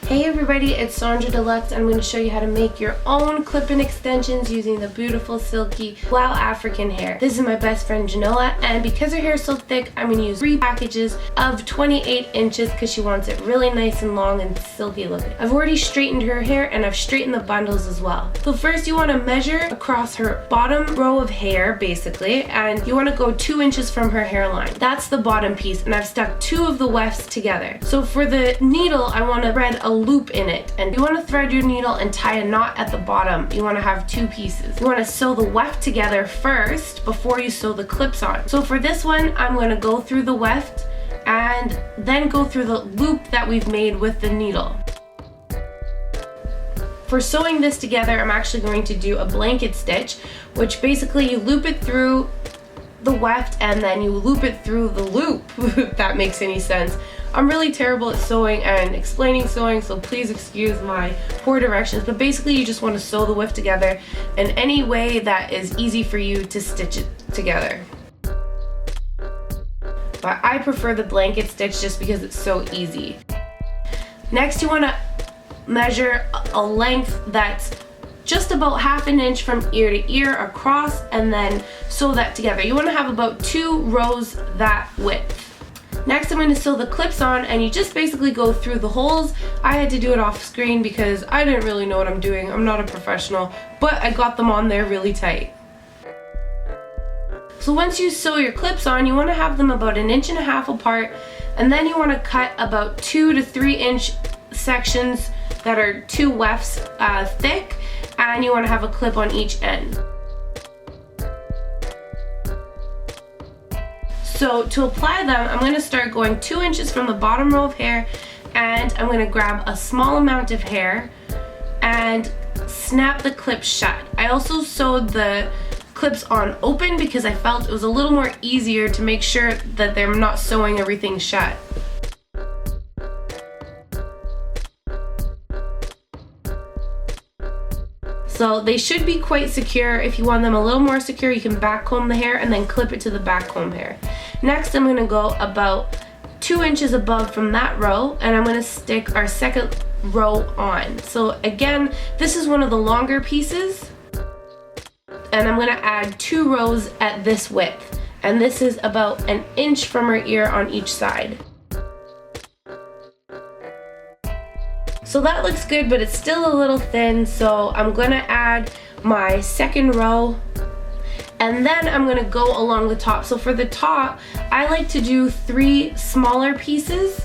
Hey everybody, it's Sonjdradeluxe and I'm going to show you how to make your own clip-in extensions using the beautiful Silky WowAfrican hair. This is my best friend Genoa, and because her hair is so thick, I'm going to use 3 packages of 28 inches because she wants it really nice and long and silky looking. I've already straightened her hair and I've straightened the bundles as well. So first you want to measure across her bottom row of hair basically, and you want to go 2 inches from her hairline. That's the bottom piece, and I've stuck 2 of the wefts together. So for the needle, I want to thread a loop in it, and you want to thread your needle and tie a knot at the bottom. You want to have 2 pieces. You want to sew the weft together first before you sew the clips on. So for this one, I'm going to go through the weft and then go through the loop that we've made with the needle. For sewing this together, I'm actually going to do a blanket stitch, which basically you loop it through the weft and then you loop it through the loop, if that makes any sense. I'm really terrible at sewing and explaining sewing, so please excuse my poor directions, but basically you just want to sew the weft together in any way that is easy for you to stitch it together. But I prefer the blanket stitch just because it's so easy. Next you want to measure a length that's just about ½ an inch from ear to ear across, and then sew that together. You want to have about 2 rows that width. Next I'm going to sew the clips on, and you just basically go through the holes. I had to do it off screen because I didn't really know what I'm doing. I'm not a professional, but I got them on there really tight. So once you sew your clips on, you want to have them about 1.5 inches apart, and then you want to cut about 2 to 3 inch sections that are 2 wefts thick, and you want to have a clip on each end. So to apply them, I'm going to start going 2 inches from the bottom row of hair, and I'm going to grab a small amount of hair and snap the clips shut. I also sewed the clips on open because I felt it was a little more easier to make sure that they're not sewing everything shut. So they should be quite secure. If you want them a little more secure, you can back comb the hair and then clip it to the back comb hair. Next, I'm going to go about 2 inches above from that row, and I'm going to stick our second row on. So again, this is one of the longer pieces, and I'm going to add 2 rows at this width, and this is about 1 inch from her ear on each side. So that looks good, but it's still a little thin, so I'm going to add my second row, and then I'm going to go along the top. So for the top, I like to do 3 smaller pieces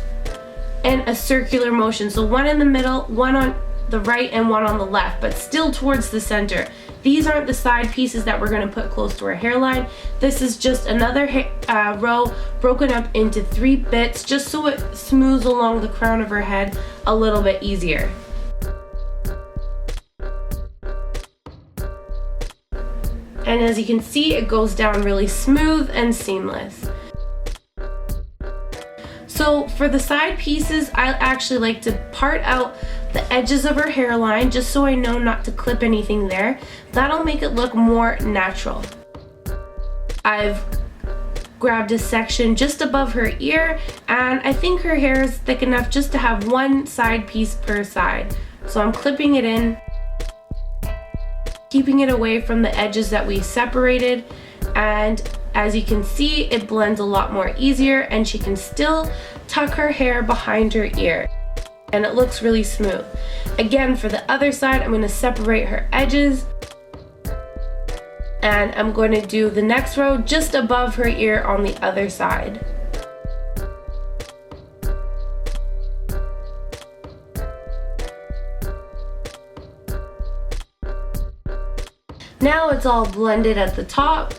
in a circular motion. So 1 in the middle, 1 on the right, and 1 on the left, but still towards the center. These aren't the side pieces that we're going to put close to our hairline. This is just another row broken up into 3 bits, just so it smooths along the crown of her head a little bit easier. And as you can see, it goes down really smooth and seamless. So for the side pieces, I actually like to part out the edges of her hairline just so I know not to clip anything there. That'll make it look more natural. I've grabbed a section just above her ear, and I think her hair is thick enough just to have 1 side piece per side. So I'm clipping it in, keeping it away from the edges that we separated, and as you can see, it blends a lot more easier, and she can still tuck her hair behind her ear, and it looks really smooth. Again, for the other side, I'm going to separate her edges, and I'm going to do the next row just above her ear on the other side. Now it's all blended at the top,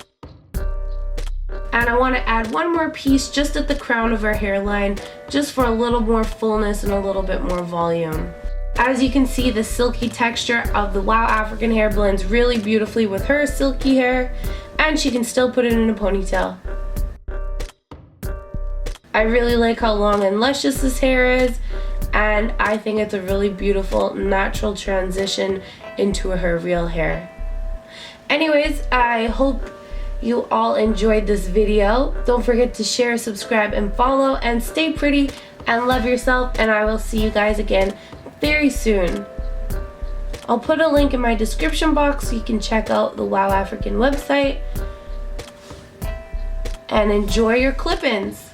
and I want to add 1 more piece just at the crown of her hairline, just for a little more fullness and a little bit more volume. As you can see, the silky texture of the WowAfrican hair blends really beautifully with her silky hair, and she can still put it in a ponytail. I really like how long and luscious this hair is, and I think it's a really beautiful natural transition into her real hair. Anyways, I hope you all enjoyed this video. Don't forget to share, subscribe, and follow, and stay pretty and love yourself, and I will see you guys again very soon. I'll put a link in my description box so you can check out the WowAfrican website and enjoy your clip-ins.